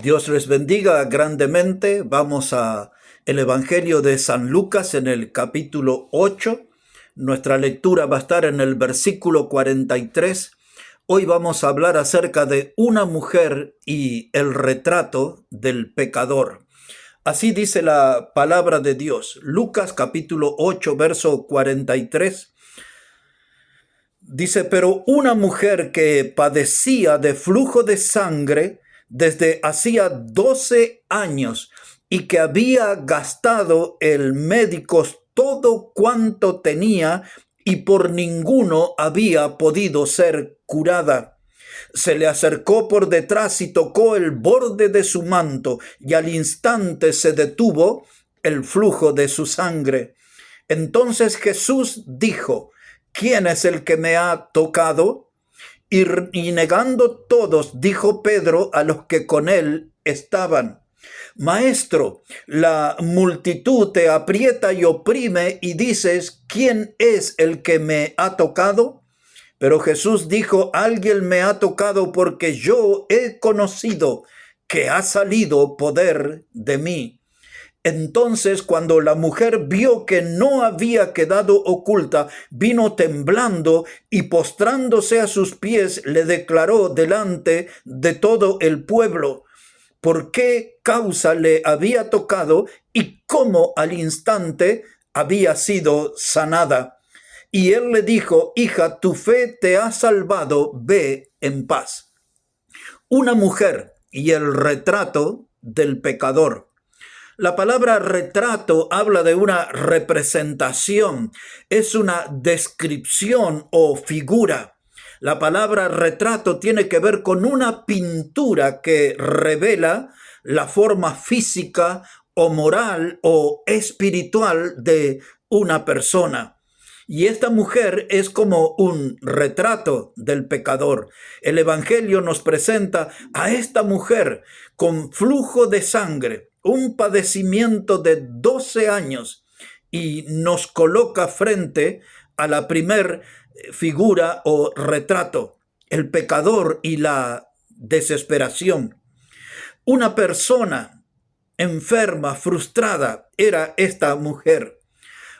Dios les bendiga grandemente. Vamos a el Evangelio de San Lucas en el capítulo 8. Nuestra lectura va a estar en el versículo 43. Hoy vamos a hablar acerca de una mujer y el retrato del pecador. Así dice la palabra de Dios. Lucas capítulo 8, verso 43. Dice, pero una mujer que padecía de flujo de sangre desde hacía 12 años y que había gastado el médico todo cuanto tenía y por ninguno había podido ser curada. Se le acercó por detrás y tocó el borde de su manto, y al instante se detuvo el flujo de su sangre. Entonces Jesús dijo, ¿quién es el que me ha tocado? Y negando todos, dijo Pedro a los que con él estaban, Maestro, la multitud te aprieta y oprime y dices, ¿quién es el que me ha tocado? Pero Jesús dijo, alguien me ha tocado porque yo he conocido que ha salido poder de mí. Entonces, cuando la mujer vio que no había quedado oculta, vino temblando y postrándose a sus pies, le declaró delante de todo el pueblo por qué causa le había tocado y cómo al instante había sido sanada. Y él le dijo, hija, tu fe te ha salvado, ve en paz. Una mujer y el retrato del pecador. La palabra retrato habla de una representación, es una descripción o figura. La palabra retrato tiene que ver con una pintura que revela la forma física o moral o espiritual de una persona. Y esta mujer es como un retrato del pecador. El Evangelio nos presenta a esta mujer con flujo de sangre, un padecimiento de 12 años, y nos coloca frente a la primer figura o retrato, el pecador y la desesperación. Una persona enferma, frustrada, era esta mujer.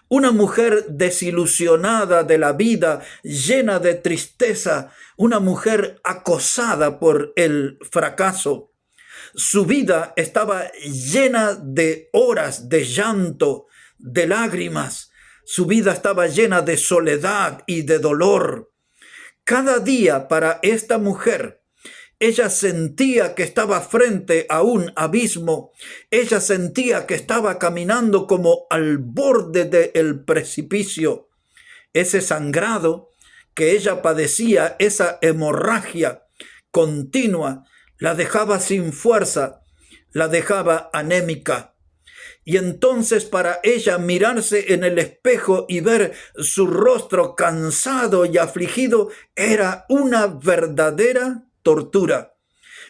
Una mujer desilusionada de la vida, llena de tristeza, una mujer acosada por el fracaso. Su vida estaba llena de horas de llanto, de lágrimas. Su vida estaba llena de soledad y de dolor. Cada día para esta mujer, ella sentía que estaba frente a un abismo. Ella sentía que estaba caminando como al borde del precipicio. Ese sangrado que ella padecía, esa hemorragia continua, la dejaba sin fuerza, la dejaba anémica. Y entonces para ella mirarse en el espejo y ver su rostro cansado y afligido era una verdadera tortura.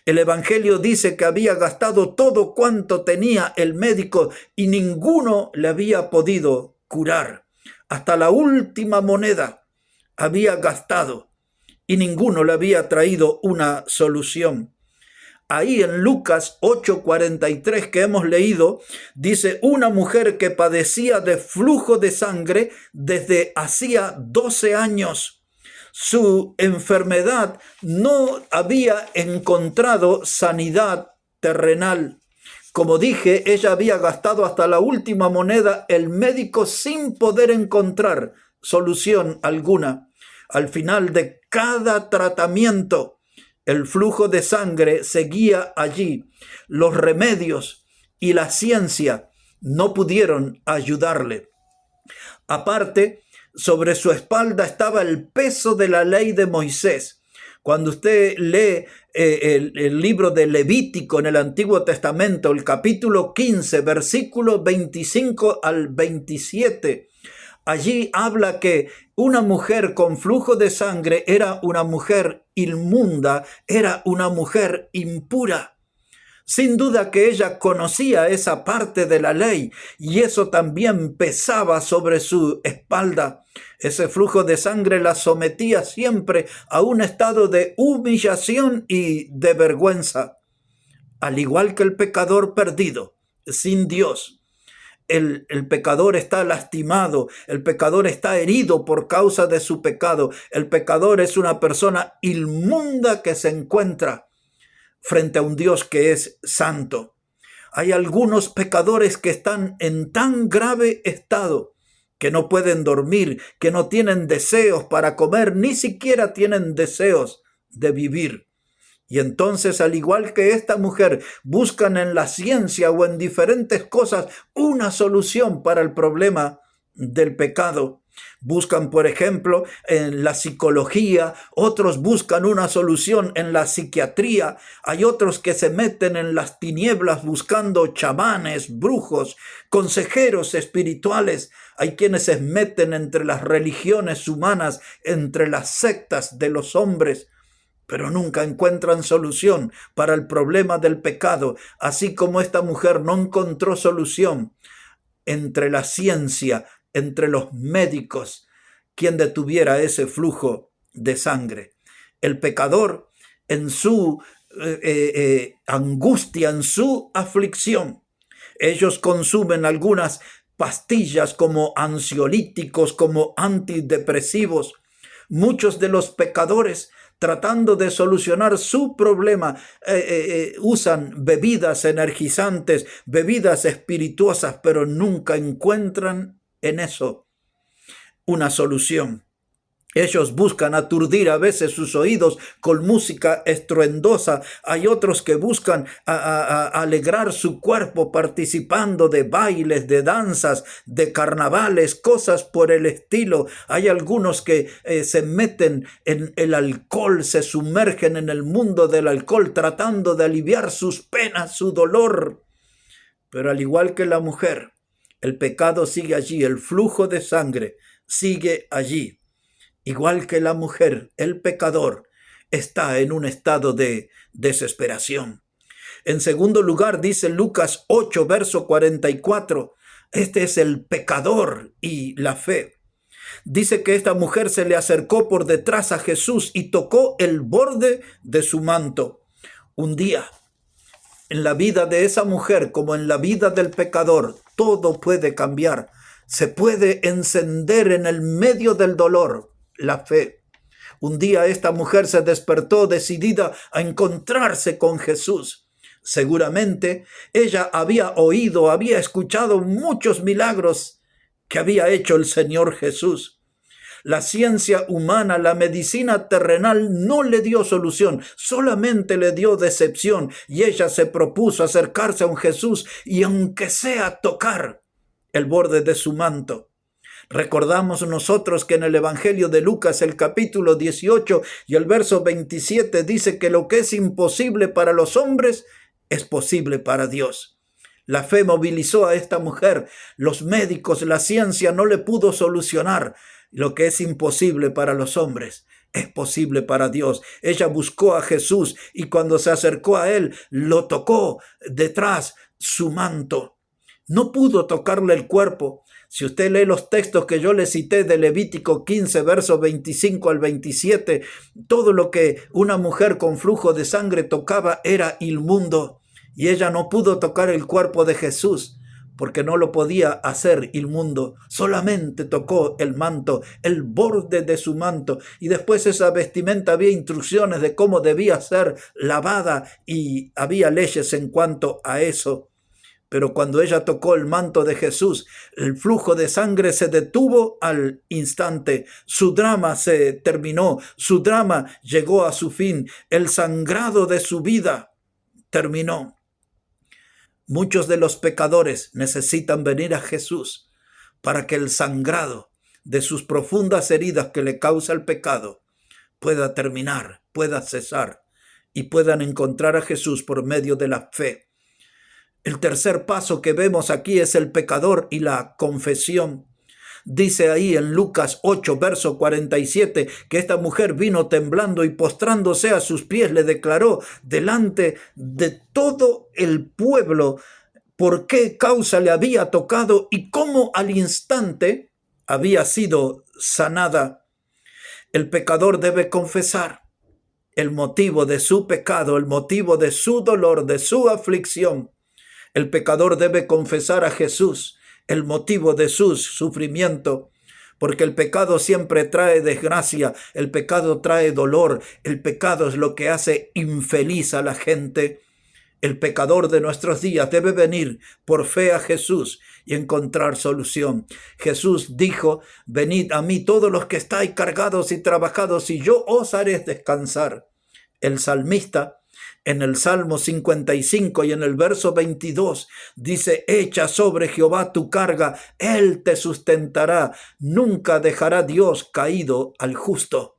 El Evangelio dice que había gastado todo cuanto tenía el médico y ninguno le había podido curar. Hasta la última moneda había gastado y ninguno le había traído una solución. Ahí en Lucas 8:43 que hemos leído, dice, una mujer que padecía de flujo de sangre desde hacía 12 años. Su enfermedad no había encontrado sanidad terrenal. Como dije, ella había gastado hasta la última moneda el médico sin poder encontrar solución alguna. Al final de cada tratamiento, el flujo de sangre seguía allí. Los remedios y la ciencia no pudieron ayudarle. Aparte, sobre su espalda estaba el peso de la ley de Moisés. Cuando usted lee el libro de Levítico en el Antiguo Testamento, el capítulo 15, versículos 25 al 27, allí habla que una mujer con flujo de sangre era una mujer inmunda, era una mujer impura. Sin duda que ella conocía esa parte de la ley y eso también pesaba sobre su espalda. Ese flujo de sangre la sometía siempre a un estado de humillación y de vergüenza. al igual que el pecador perdido, sin Dios. El pecador está lastimado, el pecador está herido por causa de su pecado. El pecador es una persona inmunda que se encuentra frente a un Dios que es santo. Hay algunos pecadores que están en tan grave estado que no pueden dormir, que no tienen deseos para comer, ni siquiera tienen deseos de vivir. Y entonces, al igual que esta mujer, buscan en la ciencia o en diferentes cosas una solución para el problema del pecado. Buscan, por ejemplo, en la psicología, otros buscan una solución en la psiquiatría, hay otros que se meten en las tinieblas buscando chamanes, brujos, consejeros espirituales, hay quienes se meten entre las religiones humanas, entre las sectas de los hombres, pero nunca encuentran solución para el problema del pecado, así como esta mujer no encontró solución entre la ciencia, entre los médicos, quien detuviera ese flujo de sangre. El pecador, en su angustia, en su aflicción, ellos consumen algunas pastillas como ansiolíticos, como antidepresivos. Muchos de los pecadores, tratando de solucionar su problema, usan bebidas energizantes, bebidas espirituosas, pero nunca encuentran en eso una solución. Ellos buscan aturdir a veces sus oídos con música estruendosa. Hay otros que buscan alegrar su cuerpo participando de bailes, de danzas, de carnavales, cosas por el estilo. Hay algunos que se meten en el alcohol, se sumergen en el mundo del alcohol tratando de aliviar sus penas, su dolor. Pero al igual que la mujer, el pecado sigue allí, el flujo de sangre sigue allí. Igual que la mujer, el pecador está en un estado de desesperación. En segundo lugar, dice Lucas 8, verso 44, este es el pecador y la fe. Dice que esta mujer se le acercó por detrás a Jesús y tocó el borde de su manto. Un día, en la vida de esa mujer, como en la vida del pecador, todo puede cambiar. Se puede encender en el medio del dolor la fe. Un día esta mujer se despertó decidida a encontrarse con Jesús. Seguramente ella había oído, había escuchado muchos milagros que había hecho el Señor Jesús. La ciencia humana, la medicina terrenal no le dio solución, solamente le dio decepción, y ella se propuso acercarse a un Jesús y aunque sea tocar el borde de su manto. Recordamos nosotros que en el Evangelio de Lucas, el capítulo 18 y el verso 27 dice que lo que es imposible para los hombres es posible para Dios. La fe movilizó a esta mujer. Los médicos, la ciencia no le pudo solucionar. Lo que es imposible para los hombres es posible para Dios. Ella buscó a Jesús y cuando se acercó a él, lo tocó detrás su manto. No pudo tocarle el cuerpo. Si usted lee los textos que yo le cité de Levítico 15, versos 25 al 27, todo lo que una mujer con flujo de sangre tocaba era inmundo. Y ella no pudo tocar el cuerpo de Jesús porque no lo podía hacer inmundo. Solamente tocó el manto, el borde de su manto. Y después esa vestimenta había instrucciones de cómo debía ser lavada y había leyes en cuanto a eso. Pero cuando ella tocó el manto de Jesús, el flujo de sangre se detuvo al instante. Su drama se terminó, su drama llegó a su fin. El sangrado de su vida terminó. Muchos de los pecadores necesitan venir a Jesús para que el sangrado de sus profundas heridas que le causa el pecado pueda terminar, pueda cesar y puedan encontrar a Jesús por medio de la fe. El tercer paso que vemos aquí es el pecador y la confesión. Dice ahí en Lucas 8, verso 47, que esta mujer vino temblando y postrándose a sus pies le declaró delante de todo el pueblo por qué causa le había tocado y cómo al instante había sido sanada. El pecador debe confesar. el motivo de su pecado, el motivo de su dolor, de su aflicción. El pecador debe confesar a Jesús el motivo de su sufrimiento, porque el pecado siempre trae desgracia, el pecado trae dolor, el pecado es lo que hace infeliz a la gente. El pecador de nuestros días debe venir por fe a Jesús y encontrar solución. Jesús dijo: venid a mí todos los que estáis cargados y trabajados, y yo os haré descansar. El salmista, en el Salmo 55 y en el verso 22, dice: echa sobre Jehová tu carga, Él te sustentará, nunca dejará Dios caído al justo.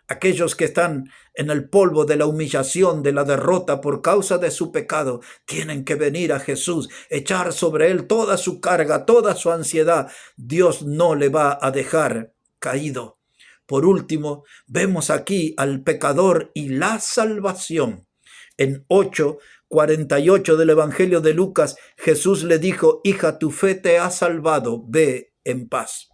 Aquellos que están en el polvo de la humillación, de la derrota por causa de su pecado, tienen que venir a Jesús, echar sobre Él toda su carga, toda su ansiedad. Dios no le va a dejar caído. Por último, vemos aquí al pecador y la salvación. En 8:48 del Evangelio de Lucas, Jesús le dijo: hija, tu fe te ha salvado, ve en paz.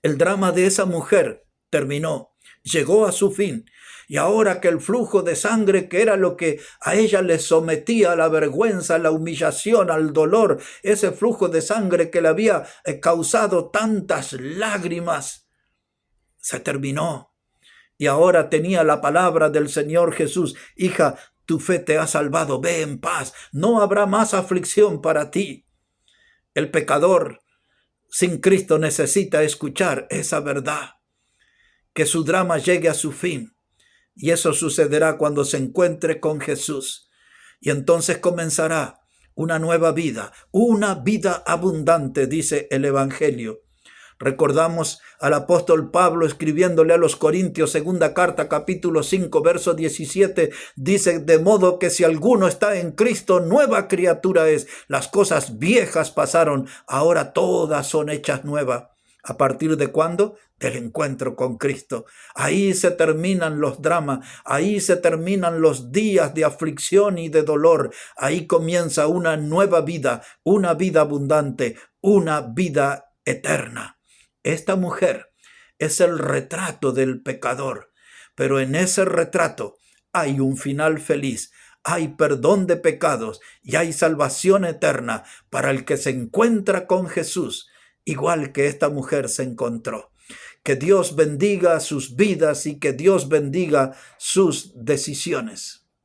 El drama de esa mujer terminó, llegó a su fin. Y ahora que el flujo de sangre, que era lo que a ella le sometía a la vergüenza, a la humillación, al dolor, ese flujo de sangre que le había causado tantas lágrimas, se terminó. Y ahora tenía la palabra del Señor Jesús: hija, tu fe te ha salvado, ve en paz, no habrá más aflicción para ti. El pecador sin Cristo necesita escuchar esa verdad, que su drama llegue a su fin. Y eso sucederá cuando se encuentre con Jesús. Y entonces comenzará una nueva vida, una vida abundante, dice el Evangelio. Recordamos al apóstol Pablo escribiéndole a los Corintios, segunda carta, capítulo 5, verso 17, dice: de modo que si alguno está en Cristo, nueva criatura es. Las cosas viejas pasaron, ahora todas son hechas nuevas. ¿A partir de cuándo? Del encuentro con Cristo. Ahí se terminan los dramas, ahí se terminan los días de aflicción y de dolor. Ahí comienza una nueva vida, una vida abundante, una vida eterna. Esta mujer es el retrato del pecador, pero en ese retrato hay un final feliz, hay perdón de pecados y hay salvación eterna para el que se encuentra con Jesús, igual que esta mujer se encontró. Que Dios bendiga sus vidas y que Dios bendiga sus decisiones.